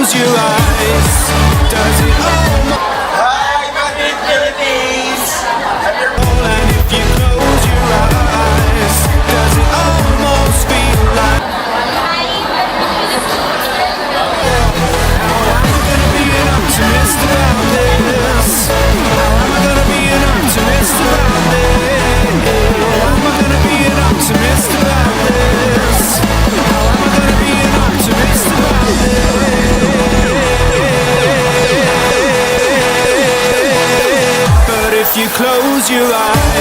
close your eyes, does it almost? Hi, Kapit Philippines! And if you close your eyes, does it almost feel like? How am I gonna be an optimist about this? How am I gonna be an optimist about this? How am I gonna be an optimist about this? How am I gonna be an optimist about this? But if you close your eyes